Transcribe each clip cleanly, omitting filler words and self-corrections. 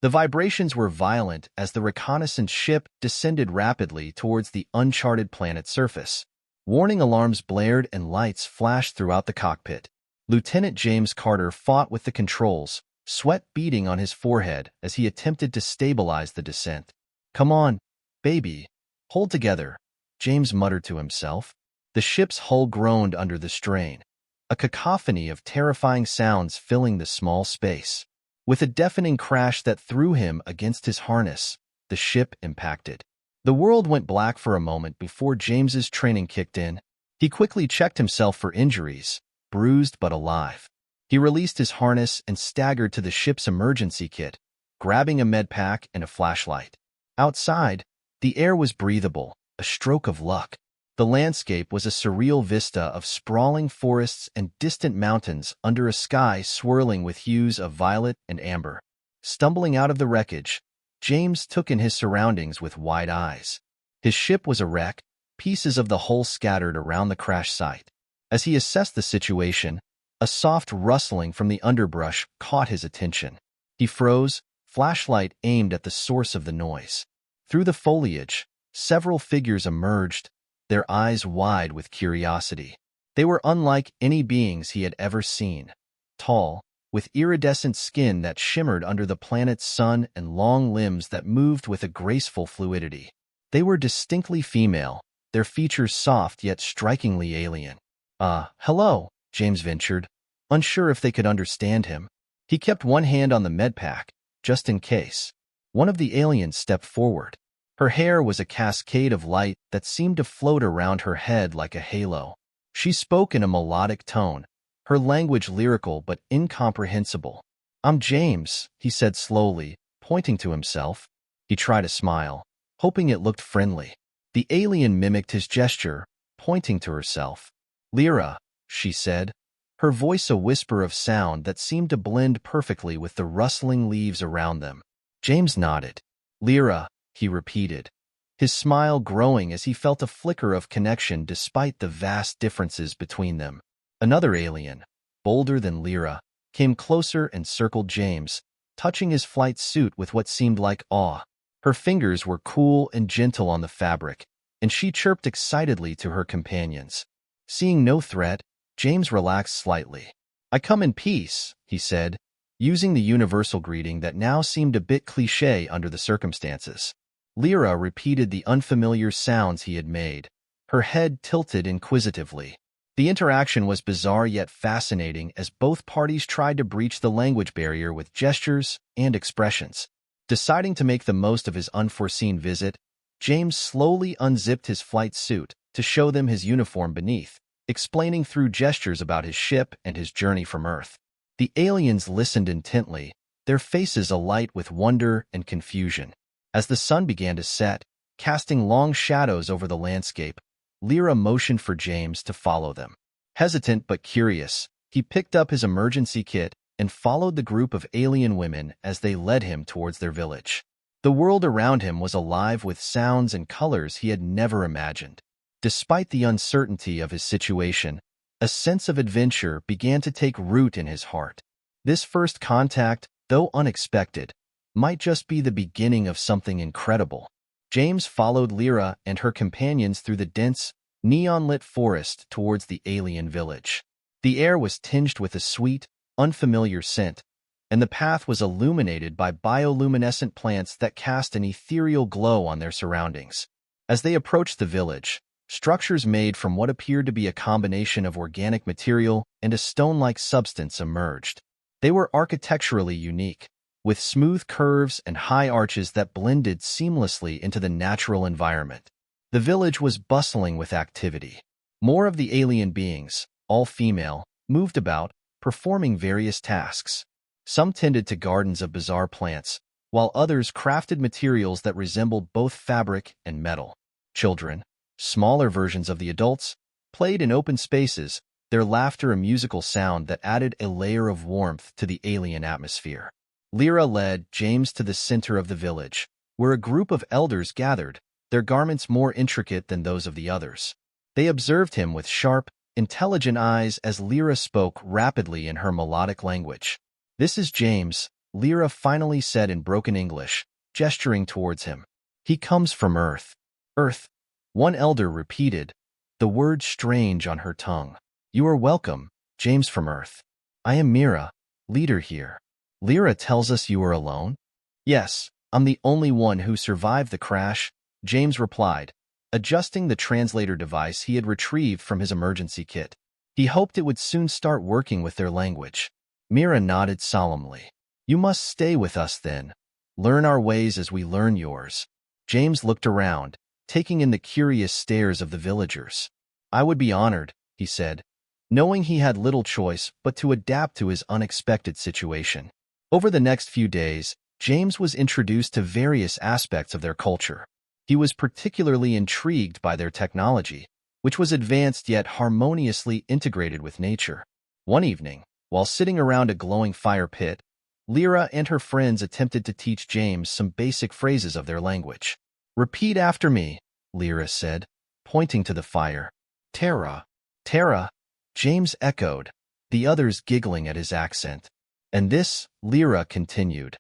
The vibrations were violent as the reconnaissance ship descended rapidly towards the uncharted planet's surface. Warning alarms blared and lights flashed throughout the cockpit. Lieutenant James Carter fought with the controls, sweat beading on his forehead as he attempted to stabilize the descent. "Come on, baby. Hold together," James muttered to himself. The ship's hull groaned under the strain, a cacophony of terrifying sounds filling the small space. With a deafening crash that threw him against his harness, the ship impacted. The world went black for a moment before James's training kicked in. He quickly checked himself for injuries, bruised but alive. He released his harness and staggered to the ship's emergency kit, grabbing a med pack and a flashlight. Outside, the air was breathable, a stroke of luck. The landscape was a surreal vista of sprawling forests and distant mountains under a sky swirling with hues of violet and amber. Stumbling out of the wreckage, James took in his surroundings with wide eyes. His ship was a wreck, pieces of the hull scattered around the crash site. As he assessed the situation, a soft rustling from the underbrush caught his attention. He froze, flashlight aimed at the source of the noise. Through the foliage, several figures emerged, their eyes wide with curiosity. They were unlike any beings he had ever seen. Tall, with iridescent skin that shimmered under the planet's sun and long limbs that moved with a graceful fluidity. They were distinctly female, their features soft yet strikingly alien. Hello," James ventured, unsure if they could understand him. He kept one hand on the med pack, just in case. One of the aliens stepped forward. Her hair was a cascade of light that seemed to float around her head like a halo. She spoke in a melodic tone, her language lyrical but incomprehensible. "I'm James," he said slowly, pointing to himself. He tried a smile, hoping it looked friendly. The alien mimicked his gesture, pointing to herself. "Lyra," she said, her voice a whisper of sound that seemed to blend perfectly with the rustling leaves around them. James nodded. "Lyra," he repeated, his smile growing as he felt a flicker of connection despite the vast differences between them. Another alien, bolder than Lyra, came closer and circled James, touching his flight suit with what seemed like awe. Her fingers were cool and gentle on the fabric, and she chirped excitedly to her companions. Seeing no threat, James relaxed slightly. "I come in peace," he said, using the universal greeting that now seemed a bit cliché under the circumstances. Lyra repeated the unfamiliar sounds he had made, her head tilted inquisitively. The interaction was bizarre yet fascinating as both parties tried to breach the language barrier with gestures and expressions. Deciding to make the most of his unforeseen visit, James slowly unzipped his flight suit to show them his uniform beneath, explaining through gestures about his ship and his journey from Earth. The aliens listened intently, their faces alight with wonder and confusion. As the sun began to set, casting long shadows over the landscape, Lyra motioned for James to follow them. Hesitant but curious, he picked up his emergency kit and followed the group of alien women as they led him towards their village. The world around him was alive with sounds and colors he had never imagined. Despite the uncertainty of his situation, a sense of adventure began to take root in his heart. This first contact, though unexpected, might just be the beginning of something incredible. James followed Lyra and her companions through the dense, neon-lit forest towards the alien village. The air was tinged with a sweet, unfamiliar scent, and the path was illuminated by bioluminescent plants that cast an ethereal glow on their surroundings. As they approached the village, structures made from what appeared to be a combination of organic material and a stone-like substance emerged. They were architecturally unique, with smooth curves and high arches that blended seamlessly into the natural environment. The village was bustling with activity. More of the alien beings, all female, moved about, performing various tasks. Some tended to gardens of bizarre plants, while others crafted materials that resembled both fabric and metal. Children, smaller versions of the adults, played in open spaces, their laughter a musical sound that added a layer of warmth to the alien atmosphere. Lyra led James to the center of the village, where a group of elders gathered, their garments more intricate than those of the others. They observed him with sharp, intelligent eyes as Lyra spoke rapidly in her melodic language. "This is James, Lyra finally said in broken English, gesturing towards him. He comes from Earth. Earth, one elder repeated, the word strange on her tongue. You are welcome, James from Earth. I am Mira, leader here. Lyra tells us you are alone? Yes, I'm the only one who survived the crash, James replied, adjusting the translator device he had retrieved from his emergency kit. He hoped it would soon start working with their language. Mira nodded solemnly. You must stay with us then. Learn our ways as we learn yours. James looked around, taking in the curious stares of the villagers. I would be honored, he said, knowing he had little choice but to adapt to his unexpected situation. Over the next few days, James was introduced to various aspects of their culture. He was particularly intrigued by their technology, which was advanced yet harmoniously integrated with nature. One evening, while sitting around a glowing fire pit, Lyra and her friends attempted to teach James some basic phrases of their language. Repeat after me, Lyra said, pointing to the fire. Terra. Terra, James echoed, the others giggling at his accent. And this, Lyra continued,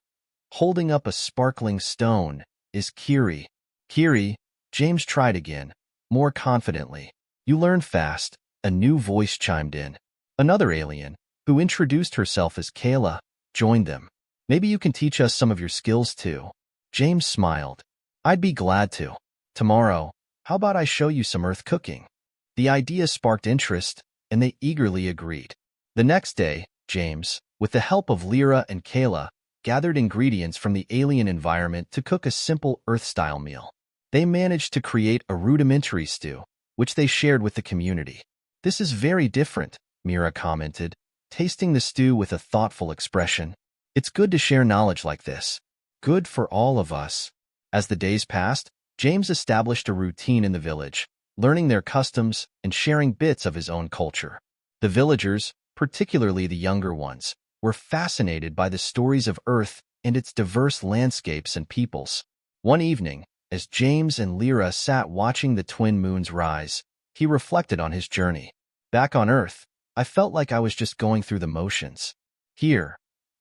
holding up a sparkling stone, is Kiri. Kiri, James tried again, more confidently. You learn fast, a new voice chimed in. Another alien, who introduced herself as Kayla, joined them. Maybe you can teach us some of your skills too. James smiled. I'd be glad to. Tomorrow, how about I show you some Earth cooking? The idea sparked interest, and they eagerly agreed. The next day, James, with the help of Lyra and Kayla, gathered ingredients from the alien environment to cook a simple Earth-style meal. They managed to create a rudimentary stew, which they shared with the community. This is very different, Mira commented, tasting the stew with a thoughtful expression. It's good to share knowledge like this. Good for all of us. As the days passed, James established a routine in the village, learning their customs and sharing bits of his own culture. The villagers, particularly the younger ones, were fascinated by the stories of Earth and its diverse landscapes and peoples. One evening, as James and Lyra sat watching the twin moons rise, he reflected on his journey. Back on Earth, I felt like I was just going through the motions. Here,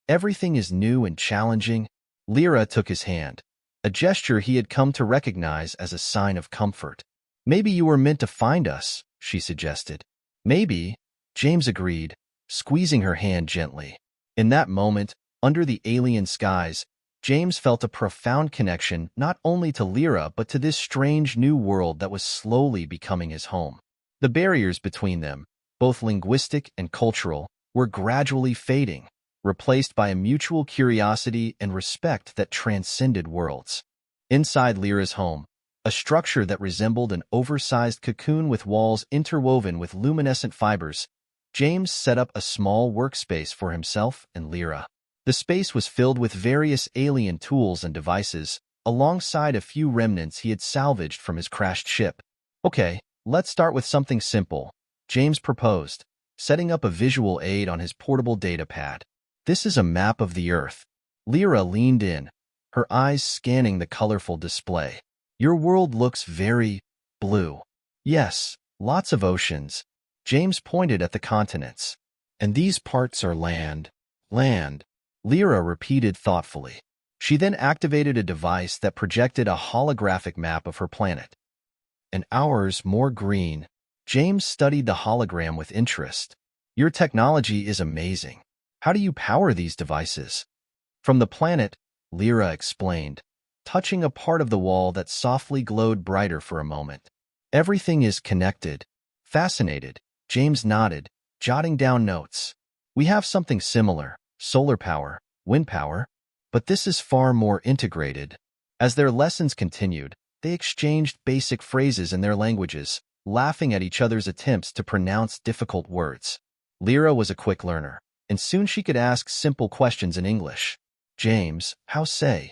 everything is new and challenging. Lyra took his hand, a gesture he had come to recognize as a sign of comfort. Maybe you were meant to find us, she suggested. Maybe, James agreed, squeezing her hand gently. In that moment, under the alien skies, James felt a profound connection not only to Lyra but to this strange new world that was slowly becoming his home. The barriers between them, both linguistic and cultural, were gradually fading, replaced by a mutual curiosity and respect that transcended worlds. Inside Lyra's home, a structure that resembled an oversized cocoon with walls interwoven with luminescent fibers, James set up a small workspace for himself and Lyra. The space was filled with various alien tools and devices, alongside a few remnants he had salvaged from his crashed ship. Okay, let's start with something simple, James proposed, setting up a visual aid on his portable datapad. This is a map of the Earth. Lyra leaned in, her eyes scanning the colorful display. Your world looks very blue. Yes, lots of oceans. James pointed at the continents. And these parts are land. Land. Lyra repeated thoughtfully. She then activated a device that projected a holographic map of her planet. And ours more green. James studied the hologram with interest. Your technology is amazing. How do you power these devices? From the planet, Lyra explained, touching a part of the wall that softly glowed brighter for a moment. Everything is connected. Fascinated, James nodded, jotting down notes. We have something similar, solar power, wind power, but this is far more integrated. As their lessons continued, they exchanged basic phrases in their languages, laughing at each other's attempts to pronounce difficult words. Lyra was a quick learner, and soon she could ask simple questions in English. James, how say?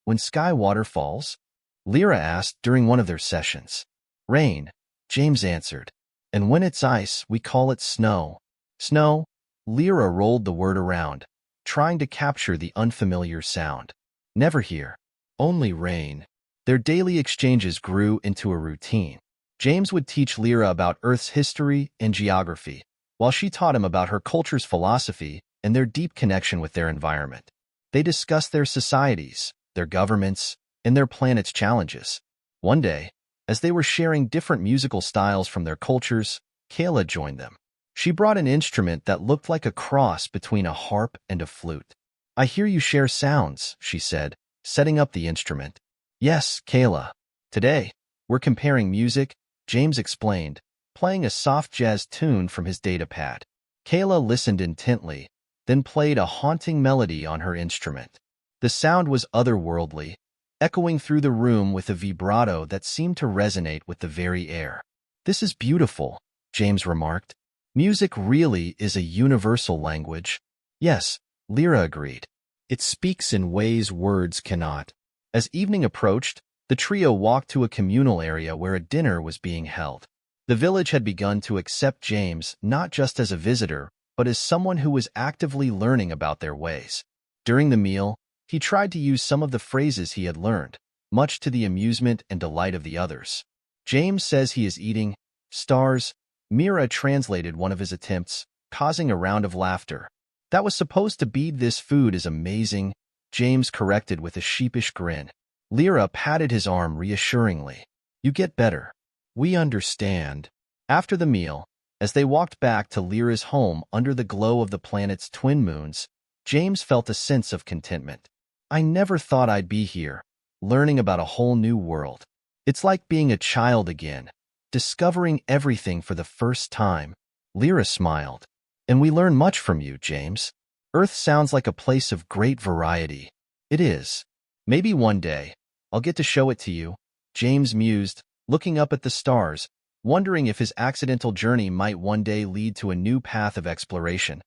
When sky water falls? Lyra asked during one of their sessions. Rain, James answered. And when it's ice, we call it snow. Snow? Lyra rolled the word around, trying to capture the unfamiliar sound. Never here. Only rain. Their daily exchanges grew into a routine. James would teach Lyra about Earth's history and geography, while she taught him about her culture's philosophy and their deep connection with their environment. They discussed their societies, their governments, and their planet's challenges. One day, as they were sharing different musical styles from their cultures, Kayla joined them. She brought an instrument that looked like a cross between a harp and a flute. "I hear you share sounds," she said, setting up the instrument. "Yes, Kayla. Today, we're comparing music," James explained, playing a soft jazz tune from his datapad. Kayla listened intently, then played a haunting melody on her instrument. The sound was otherworldly, echoing through the room with a vibrato that seemed to resonate with the very air. "This is beautiful," James remarked. "Music really is a universal language." "Yes," Lyra agreed. "It speaks in ways words cannot." As evening approached, the trio walked to a communal area where a dinner was being held. The village had begun to accept James not just as a visitor, but as someone who was actively learning about their ways. During the meal, he tried to use some of the phrases he had learned, much to the amusement and delight of the others. "James says he is eating stars." Mira translated one of his attempts, causing a round of laughter. "That was supposed to be "This food is amazing," James corrected with a sheepish grin. Lyra patted his arm reassuringly. "You get better. We understand." After the meal, as they walked back to Lyra's home under the glow of the planet's twin moons, James felt a sense of contentment. "I never thought I'd be here, learning about a whole new world. It's like being a child again, discovering everything for the first time." Lyra smiled. "And we learn much from you, James. Earth sounds like a place of great variety." "It is. Maybe one day, I'll get to show it to you," James mused, looking up at the stars, wondering if his accidental journey might one day lead to a new path of exploration,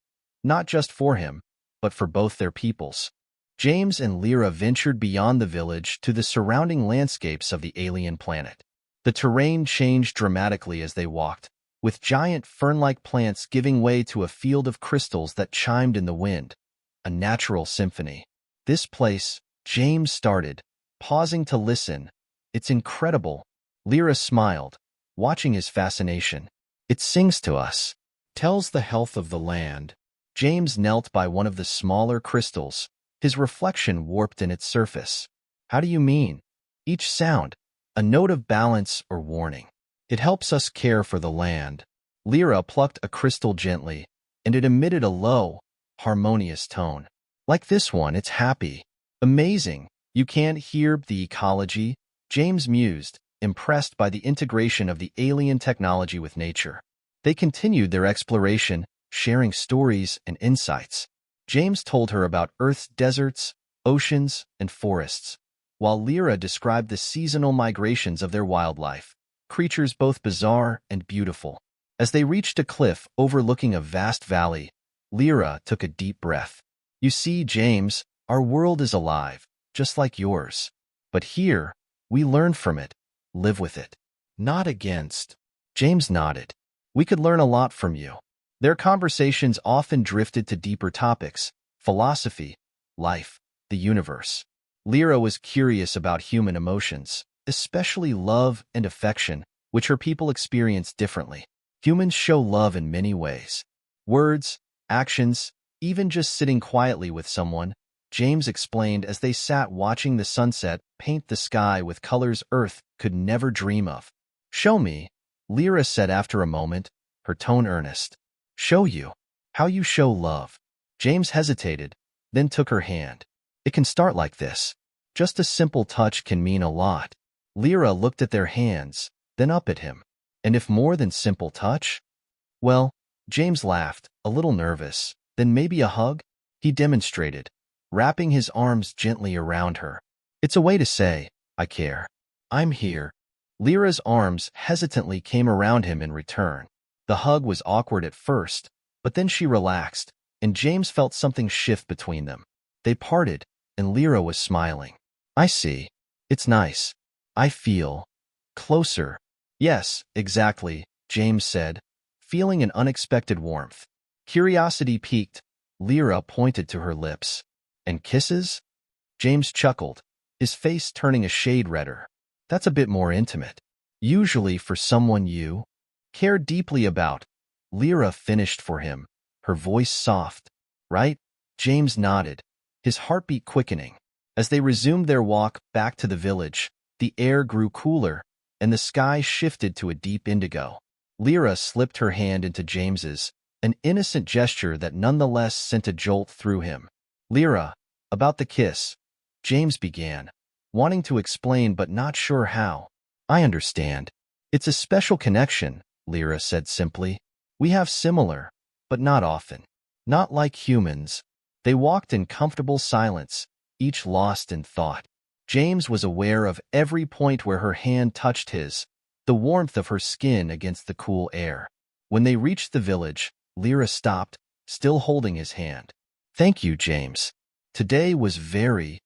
not just for him, but for both their peoples. James and Lyra ventured beyond the village to the surrounding landscapes of the alien planet. The terrain changed dramatically as they walked, with giant fern-like plants giving way to a field of crystals that chimed in the wind, a natural symphony. "This place," James started, pausing to listen. "It's incredible." Lyra smiled, watching his fascination. "It sings to us, tells the health of the land." James knelt by one of the smaller crystals, his reflection warped in its surface. "How do you mean?" "Each sound, a note of balance or warning. It helps us care for the land." Lyra plucked a crystal gently, and it emitted a low, harmonious tone. "Like this one, it's happy." "Amazing. You can't hear the ecology," James mused, impressed by the integration of the alien technology with nature. They continued their exploration, sharing stories and insights. James told her about Earth's deserts, oceans, and forests, while Lyra described the seasonal migrations of their wildlife, creatures both bizarre and beautiful. As they reached a cliff overlooking a vast valley, Lyra took a deep breath. "You see, James, our world is alive, just like yours. But here, we learn from it, live with it, not against." James nodded. "We could learn a lot from you." Their conversations often drifted to deeper topics: philosophy, life, the universe. Lyra was curious about human emotions, especially love and affection, which her people experience differently. Humans show love in many ways. Words, actions, even just sitting quietly with someone, James explained as they sat watching the sunset paint the sky with colors Earth could never dream of. "Show me," Lyra said after a moment, her tone earnest. "Show you. How you show love." James hesitated, then took her hand. "It can start like this. Just a simple touch can mean a lot." Lyra looked at their hands, then up at him. "And if more than simple touch?" "Well," James laughed, a little nervous. "Then maybe a hug?" He demonstrated, wrapping his arms gently around her. "It's a way to say, I care. I'm here." Lyra's arms hesitantly came around him in return. The hug was awkward at first, but then she relaxed, and James felt something shift between them. They parted, and Lyra was smiling. "I see. It's nice. I feel closer." "Yes, exactly," James said, feeling an unexpected warmth. Curiosity piqued. Lyra pointed to her lips. "And kisses?" James chuckled, his face turning a shade redder. "That's a bit more intimate. Usually for someone you care deeply about." Lyra finished for him, her voice soft. "Right?" James nodded, his heartbeat quickening. As they resumed their walk back to the village, the air grew cooler, and the sky shifted to a deep indigo. Lyra slipped her hand into James's, an innocent gesture that nonetheless sent a jolt through him. "Lyra, about the kiss," James began, wanting to explain but not sure how. "I understand. It's a special connection," Lyra said simply. "We have similar, but not often. Not like humans." They walked in comfortable silence, each lost in thought. James was aware of every point where her hand touched his, the warmth of her skin against the cool air. When they reached the village, Lyra stopped, still holding his hand. "Thank you, James. Today was very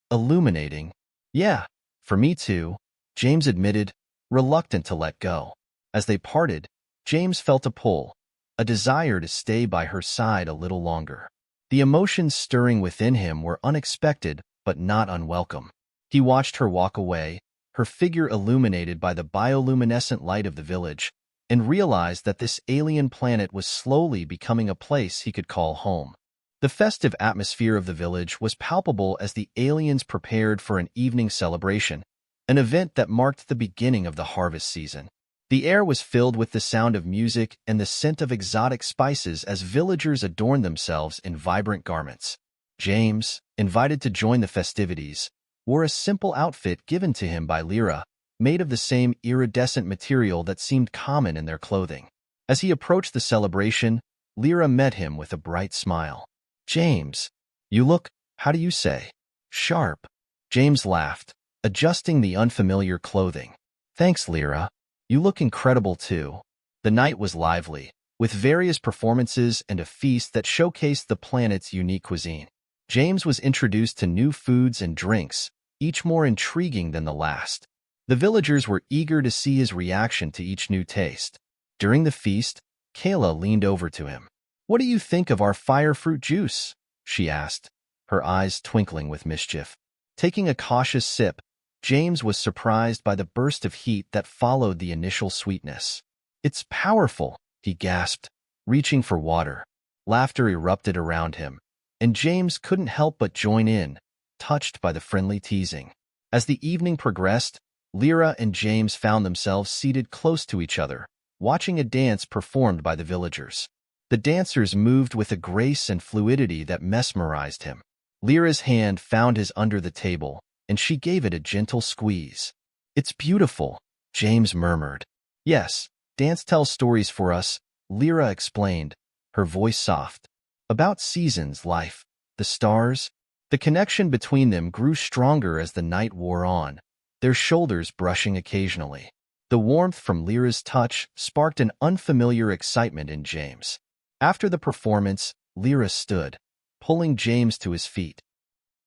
illuminating." "Yeah, for me too," James admitted, reluctant to let go. As they parted, James felt a pull, a desire to stay by her side a little longer. The emotions stirring within him were unexpected but not unwelcome. He watched her walk away, her figure illuminated by the bioluminescent light of the village, and realized that this alien planet was slowly becoming a place he could call home. The festive atmosphere of the village was palpable as the aliens prepared for an evening celebration, an event that marked the beginning of the harvest season. The air was filled with the sound of music and the scent of exotic spices as villagers adorned themselves in vibrant garments. James, invited to join the festivities, wore a simple outfit given to him by Lyra, made of the same iridescent material that seemed common in their clothing. As he approached the celebration, Lyra met him with a bright smile. "James, you look, how do you say, sharp." James laughed, adjusting the unfamiliar clothing. "Thanks, Lyra. You look incredible too." The night was lively, with various performances and a feast that showcased the planet's unique cuisine. James was introduced to new foods and drinks, each more intriguing than the last. The villagers were eager to see his reaction to each new taste. During the feast, Kayla leaned over to him. "What do you think of our fire fruit juice?" she asked, her eyes twinkling with mischief. Taking a cautious sip, James was surprised by the burst of heat that followed the initial sweetness. "It's powerful," he gasped, reaching for water. Laughter erupted around him, and James couldn't help but join in, touched by the friendly teasing. As the evening progressed, Lyra and James found themselves seated close to each other, watching a dance performed by the villagers. The dancers moved with a grace and fluidity that mesmerized him. Lyra's hand found his under the table, and she gave it a gentle squeeze. "It's beautiful," James murmured. "Yes, dance tells stories for us," Lyra explained, her voice soft. "About seasons, life, the stars." The connection between them grew stronger as the night wore on, their shoulders brushing occasionally. The warmth from Lyra's touch sparked an unfamiliar excitement in James. After the performance, Lyra stood, pulling James to his feet.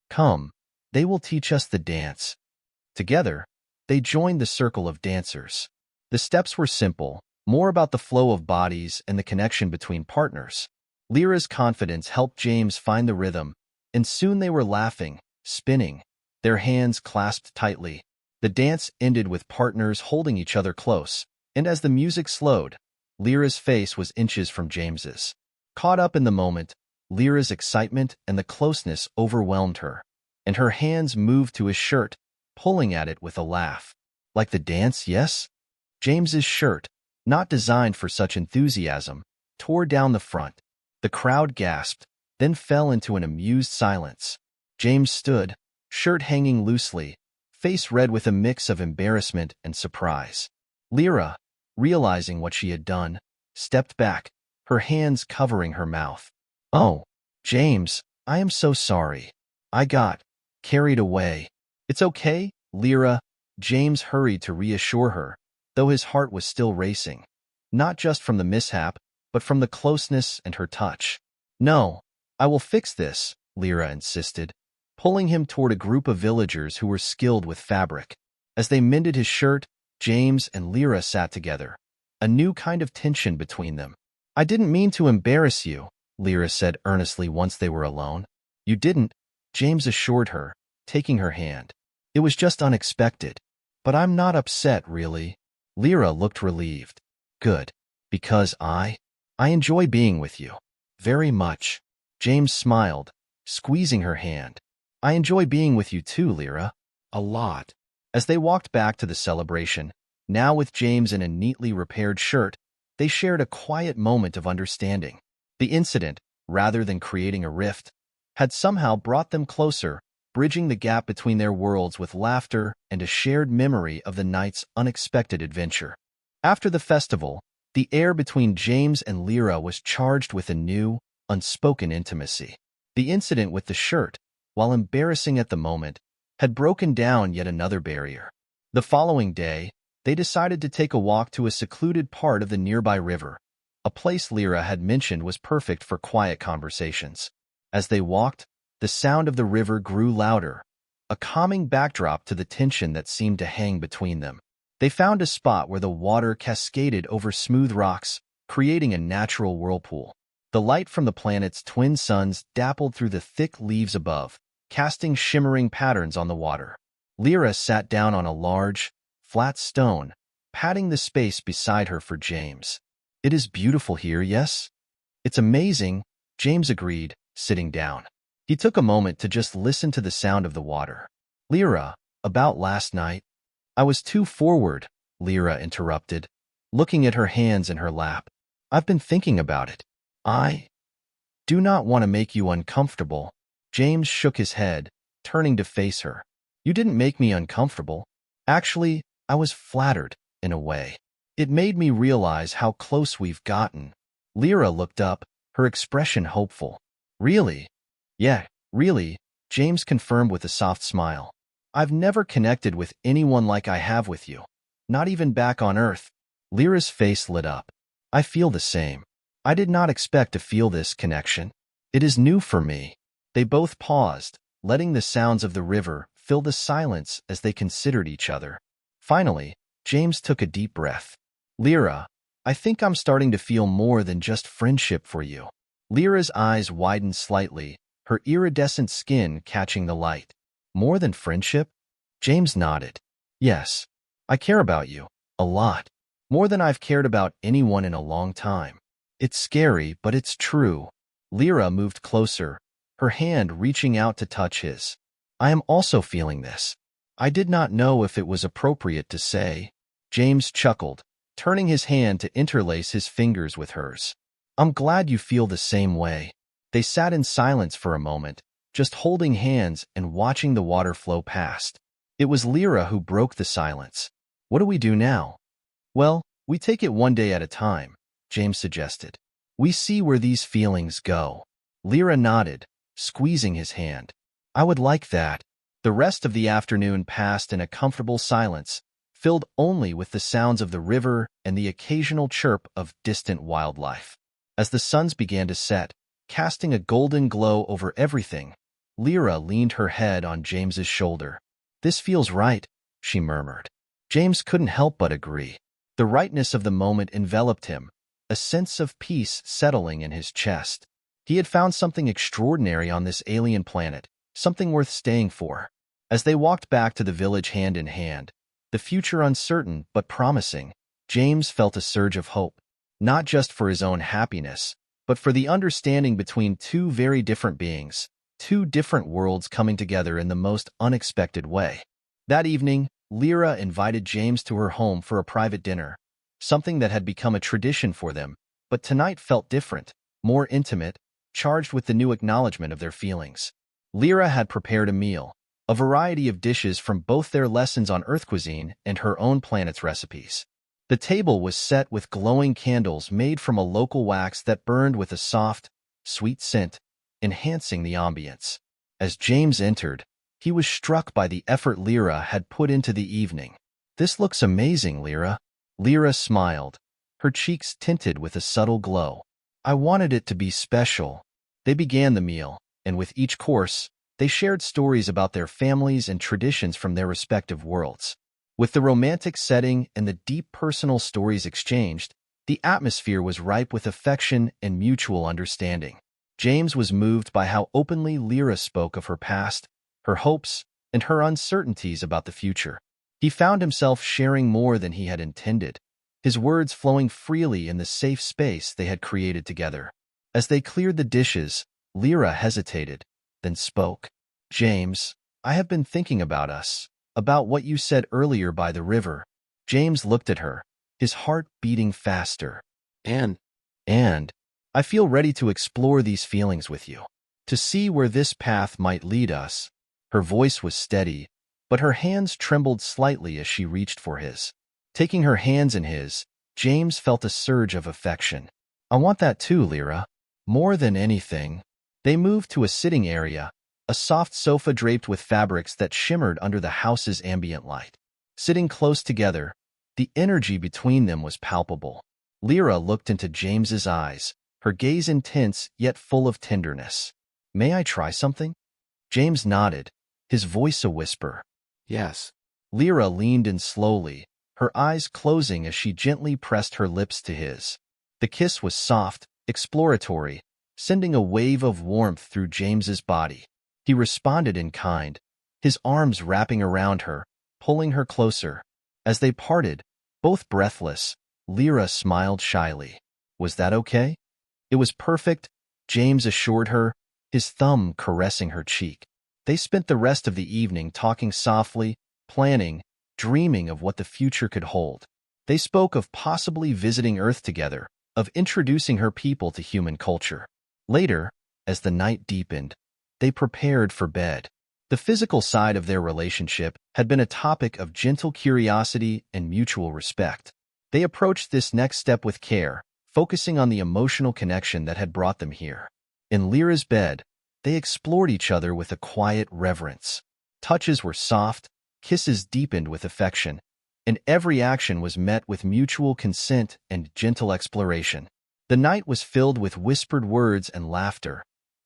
"Come, they will teach us the dance." Together, they joined the circle of dancers. The steps were simple, more about the flow of bodies and the connection between partners. Lyra's confidence helped James find the rhythm, and soon they were laughing, spinning, their hands clasped tightly. The dance ended with partners holding each other close, and as the music slowed, Lyra's face was inches from James's. Caught up in the moment, Lyra's excitement and the closeness overwhelmed her, and her hands moved to his shirt, pulling at it with a laugh. "Like the dance, yes?" James's shirt, not designed for such enthusiasm, tore down the front. The crowd gasped, then fell into an amused silence. James stood, shirt hanging loosely, face red with a mix of embarrassment and surprise. Lyra, realizing what she had done, stepped back, her hands covering her mouth. "Oh, James, I am so sorry. I got carried away." "It's okay, Lyra," James hurried to reassure her, though his heart was still racing, not just from the mishap, but from the closeness and her touch. "No, I will fix this," Lyra insisted, pulling him toward a group of villagers who were skilled with fabric. As they mended his shirt, James and Lyra sat together, a new kind of tension between them. "I didn't mean to embarrass you," Lyra said earnestly once they were alone. "You didn't," James assured her, taking her hand. "It was just unexpected. But I'm not upset, really." Lyra looked relieved. "Good. Because I enjoy being with you. Very much." James smiled, squeezing her hand. "I enjoy being with you too, Lyra. A lot." As they walked back to the celebration, now with James in a neatly repaired shirt, they shared a quiet moment of understanding. The incident, rather than creating a rift, had somehow brought them closer, bridging the gap between their worlds with laughter and a shared memory of the night's unexpected adventure. After the festival, the air between James and Lyra was charged with a new, unspoken intimacy. The incident with the shirt, while embarrassing at the moment, had broken down yet another barrier. The following day, they decided to take a walk to a secluded part of the nearby river, a place Lyra had mentioned was perfect for quiet conversations. As they walked, the sound of the river grew louder, a calming backdrop to the tension that seemed to hang between them. They found a spot where the water cascaded over smooth rocks, creating a natural whirlpool. The light from the planet's twin suns dappled through the thick leaves above, casting shimmering patterns on the water. Lyra sat down on a large, flat stone, patting the space beside her for James. "It is beautiful here, yes?" "It's amazing," James agreed, sitting down. He took a moment to just listen to the sound of the water. "Lyra, about last night?" "I was too forward," Lyra interrupted, looking at her hands in her lap. "I've been thinking about it. I do not want to make you uncomfortable." James shook his head, turning to face her. "You didn't make me uncomfortable. Actually, I was flattered, in a way. It made me realize how close we've gotten." Lyra looked up, her expression hopeful. "Really?" "Yeah, really," James confirmed with a soft smile. "I've never connected with anyone like I have with you. Not even back on Earth." Lyra's face lit up. "I feel the same. I did not expect to feel this connection. It is new for me." They both paused, letting the sounds of the river fill the silence as they considered each other. Finally, James took a deep breath. "Lyra, I think I'm starting to feel more than just friendship for you." Lyra's eyes widened slightly, her iridescent skin catching the light. "More than friendship?" James nodded. "Yes. I care about you. A lot. More than I've cared about anyone in a long time." "It's scary, but it's true." Lyra moved closer, her hand reaching out to touch his. "I am also feeling this." "I did not know if it was appropriate to say." James chuckled, turning his hand to interlace his fingers with hers. "I'm glad you feel the same way." They sat in silence for a moment, just holding hands and watching the water flow past. It was Lyra who broke the silence. "What do we do now?" "Well, we take it one day at a time," James suggested. "We see where these feelings go." Lyra nodded, squeezing his hand. "I would like that." The rest of the afternoon passed in a comfortable silence, filled only with the sounds of the river and the occasional chirp of distant wildlife. As the suns began to set, casting a golden glow over everything, Lyra leaned her head on James's shoulder. "This feels right," she murmured. James couldn't help but agree. The rightness of the moment enveloped him, a sense of peace settling in his chest. He had found something extraordinary on this alien planet, something worth staying for. As they walked back to the village hand in hand, the future uncertain but promising, James felt a surge of hope, not just for his own happiness, but for the understanding between two very different beings, two different worlds coming together in the most unexpected way. That evening, Lyra invited James to her home for a private dinner, something that had become a tradition for them, but tonight felt different, more intimate, charged with the new acknowledgement of their feelings. Lyra had prepared a meal, a variety of dishes from both their lessons on Earth cuisine and her own planet's recipes. The table was set with glowing candles made from a local wax that burned with a soft, sweet scent, enhancing the ambience. As James entered, he was struck by the effort Lyra had put into the evening. "This looks amazing, Lyra." Lyra smiled, her cheeks tinted with a subtle glow. "I wanted it to be special." They began the meal, and with each course, they shared stories about their families and traditions from their respective worlds. With the romantic setting and the deep personal stories exchanged, the atmosphere was ripe with affection and mutual understanding. James was moved by how openly Lyra spoke of her past, her hopes, and her uncertainties about the future. He found himself sharing more than he had intended, his words flowing freely in the safe space they had created together. As they cleared the dishes, Lyra hesitated, then spoke. James, I have been thinking about us, about what you said earlier by the river. James looked at her, his heart beating faster. And I feel ready to explore these feelings with you, to see where this path might lead us. Her voice was steady, but her hands trembled slightly as she reached for his. Taking her hands in his, James felt a surge of affection. I want that too, Lyra. More than anything. They moved to a sitting area, a soft sofa draped with fabrics that shimmered under the house's ambient light. Sitting close together, the energy between them was palpable. Lyra looked into James's eyes, her gaze intense yet full of tenderness. May I try something? James nodded, his voice a whisper. Yes. Lyra leaned in slowly, her eyes closing as she gently pressed her lips to his. The kiss was soft, exploratory, sending a wave of warmth through James's body. He responded in kind, his arms wrapping around her, pulling her closer. As they parted, both breathless, Lyra smiled shyly. Was that okay? It was perfect, James assured her, his thumb caressing her cheek. They spent the rest of the evening talking softly, planning, dreaming of what the future could hold. They spoke of possibly visiting Earth together, of introducing her people to human culture. Later, as the night deepened, they prepared for bed. The physical side of their relationship had been a topic of gentle curiosity and mutual respect. They approached this next step with care, focusing on the emotional connection that had brought them here. In Lyra's bed, they explored each other with a quiet reverence. Touches were soft, kisses deepened with affection, and every action was met with mutual consent and gentle exploration. The night was filled with whispered words and laughter,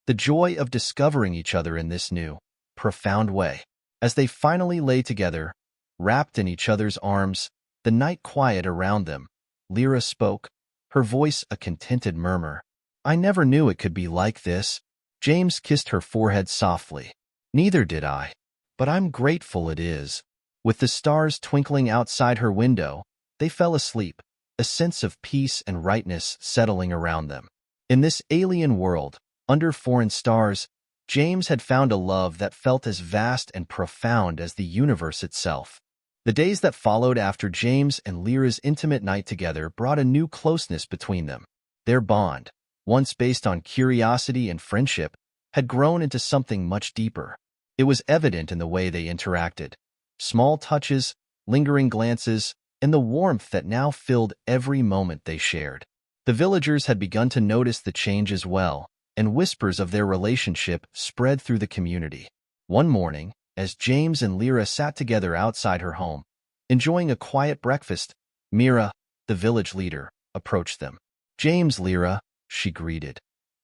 the joy of discovering each other in this new, profound way. As they finally lay together, wrapped in each other's arms, the night quiet around them, Lyra spoke, her voice a contented murmur. I never knew it could be like this. James kissed her forehead softly. Neither did I. But I'm grateful it is. With the stars twinkling outside her window, they fell asleep, a sense of peace and rightness settling around them. In this alien world, under foreign stars, James had found a love that felt as vast and profound as the universe itself. The days that followed after James and Lyra's intimate night together brought a new closeness between them. Their bond, once based on curiosity and friendship, had grown into something much deeper. It was evident in the way they interacted. Small touches, lingering glances, and the warmth that now filled every moment they shared. The villagers had begun to notice the change as well, and whispers of their relationship spread through the community. One morning, as James and Lyra sat together outside her home, enjoying a quiet breakfast, Mira, the village leader, approached them. James, Lyra, she greeted,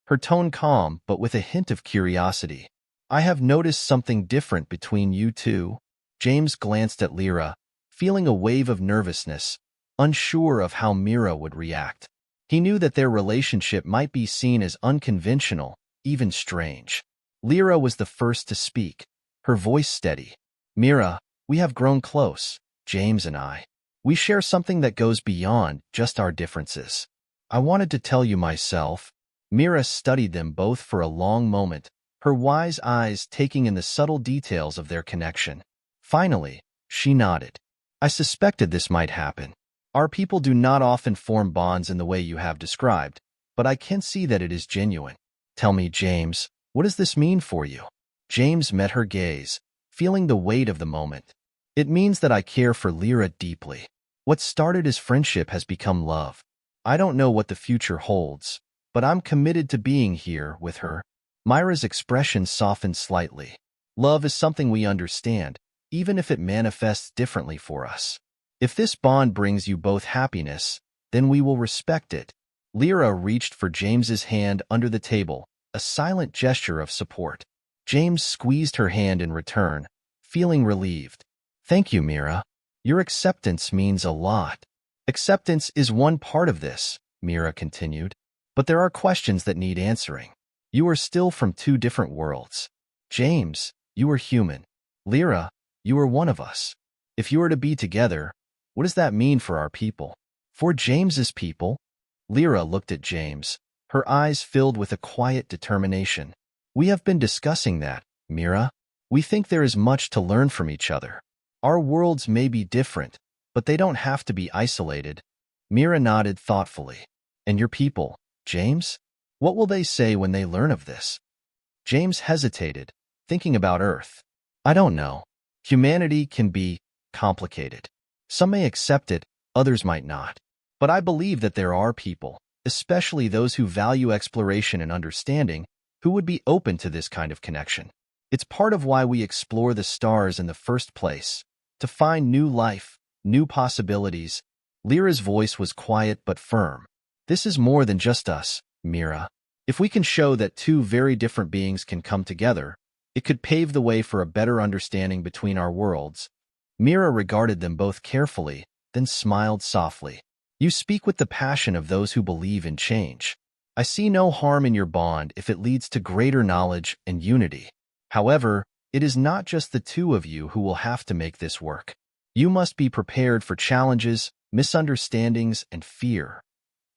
her tone calm but with a hint of curiosity. I have noticed something different between you two. James glanced at Lyra, feeling a wave of nervousness, unsure of how Mira would react. He knew that their relationship might be seen as unconventional, even strange. Lyra was the first to speak, her voice steady. Mira, we have grown close, James and I. We share something that goes beyond just our differences. I wanted to tell you myself. Mira studied them both for a long moment, her wise eyes taking in the subtle details of their connection. Finally, she nodded. I suspected this might happen. Our people do not often form bonds in the way you have described, but I can see that it is genuine. Tell me, James, what does this mean for you? James met her gaze, feeling the weight of the moment. It means that I care for Lyra deeply. What started as friendship has become love. I don't know what the future holds, but I'm committed to being here with her. Myra's expression softened slightly. Love is something we understand, even if it manifests differently for us. If this bond brings you both happiness, then we will respect it. Lyra reached for James's hand under the table, a silent gesture of support. James squeezed her hand in return, feeling relieved. Thank you, Mira. Your acceptance means a lot. Acceptance is one part of this, Mira continued, but there are questions that need answering. You are still from two different worlds. James, you are human. Lyra, you are one of us. If you are to be together, what does that mean for our people? For James's people? Lyra looked at James, her eyes filled with a quiet determination. We have been discussing that, Mira. We think there is much to learn from each other. Our worlds may be different, but they don't have to be isolated. Mira nodded thoughtfully. And your people, James? What will they say when they learn of this? James hesitated, thinking about Earth. I don't know. Humanity can be complicated. Some may accept it, others might not. But I believe that there are people, especially those who value exploration and understanding, who would be open to this kind of connection. It's part of why we explore the stars in the first place, to find new life, new possibilities. Lyra's voice was quiet but firm. This is more than just us, Mira. If we can show that two very different beings can come together, it could pave the way for a better understanding between our worlds. Mira regarded them both carefully, then smiled softly. You speak with the passion of those who believe in change. I see no harm in your bond if it leads to greater knowledge and unity. However, it is not just the two of you who will have to make this work. You must be prepared for challenges, misunderstandings, and fear,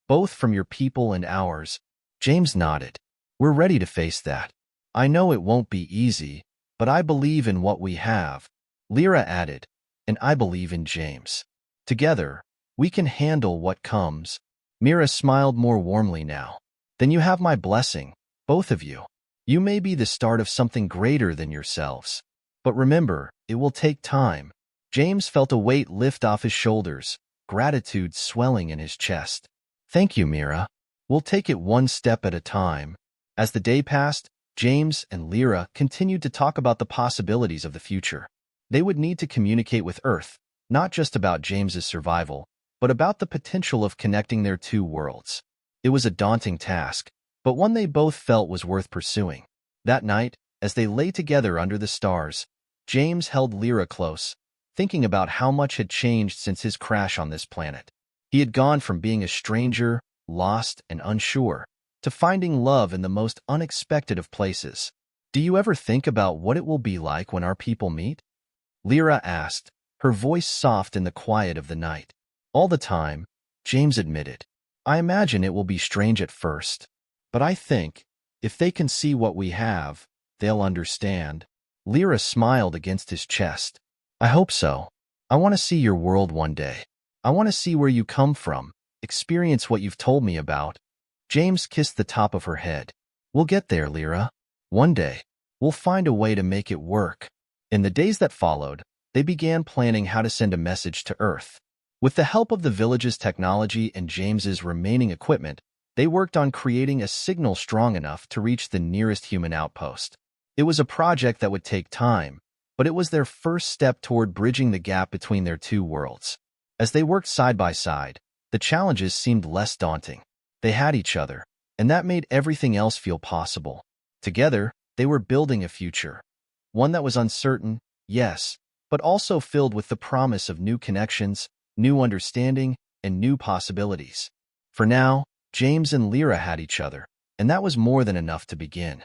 both from your people and ours. James nodded. We're ready to face that. I know it won't be easy, but I believe in what we have. Lyra added, and I believe in James. Together, we can handle what comes. Mira smiled more warmly now. Then you have my blessing, both of you. You may be the start of something greater than yourselves. But remember, it will take time. James felt a weight lift off his shoulders, gratitude swelling in his chest. Thank you, Mira. We'll take it one step at a time. As the day passed, James and Lyra continued to talk about the possibilities of the future. They would need to communicate with Earth, not just about James's survival, but about the potential of connecting their two worlds. It was a daunting task, but one they both felt was worth pursuing. That night, as they lay together under the stars, James held Lyra close, thinking about how much had changed since his crash on this planet. He had gone from being a stranger, lost and unsure, to finding love in the most unexpected of places. Do you ever think about what it will be like when our people meet? Lyra asked, her voice soft in the quiet of the night. All the time, James admitted. I imagine it will be strange at first, but I think, if they can see what we have, they'll understand. Lyra smiled against his chest. I hope so. I want to see your world one day. I want to see where you come from, experience what you've told me about. James kissed the top of her head. We'll get there, Lyra. One day, we'll find a way to make it work. In the days that followed, they began planning how to send a message to Earth. With the help of the village's technology and James's remaining equipment, they worked on creating a signal strong enough to reach the nearest human outpost. It was a project that would take time, but it was their first step toward bridging the gap between their two worlds. As they worked side by side, the challenges seemed less daunting. They had each other, and that made everything else feel possible. Together, they were building a future. One that was uncertain, yes, but also filled with the promise of new connections, new understanding, and new possibilities. For now, James and Lyra had each other, and that was more than enough to begin.